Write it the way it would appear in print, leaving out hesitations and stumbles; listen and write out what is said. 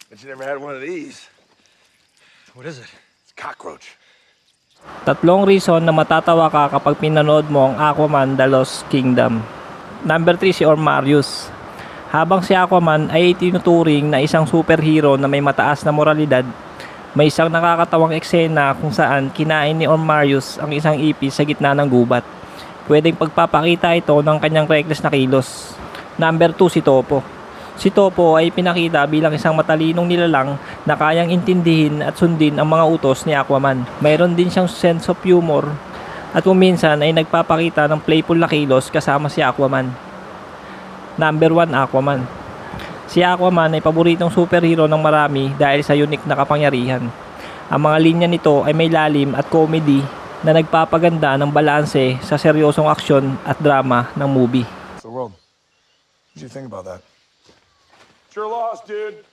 Bet you never had one of these. What is it? It's cockroach. Tatlong reason na matatawa ka kapag pinanood mo ang Aquaman The Lost Kingdom. Number 3 si Ormarius. Habang si Aquaman ay tinuturing na isang superhero na may mataas na moralidad, may isang nakakatawang eksena kung saan kinain ni Ormarius ang isang ipis sa gitna ng gubat. Pwedeng pagpapakita ito ng kanyang reckless na kilos. Number 2 si Topo. Si Topo ay pinakita bilang isang matalinong nilalang na kayang intindihin at sundin ang mga utos ni Aquaman. Mayroon din siyang sense of humor at kung minsan ay nagpapakita ng playful na kilos kasama si Aquaman. Number 1 Aquaman. Si Aquaman ay paboritong superhero ng marami dahil sa unique na kapangyarihan. Ang mga linya nito ay may lalim at comedy na nagpapaganda ng balanse sa seryosong aksyon at drama ng movie. The world. What do you think about that? You're lost, dude.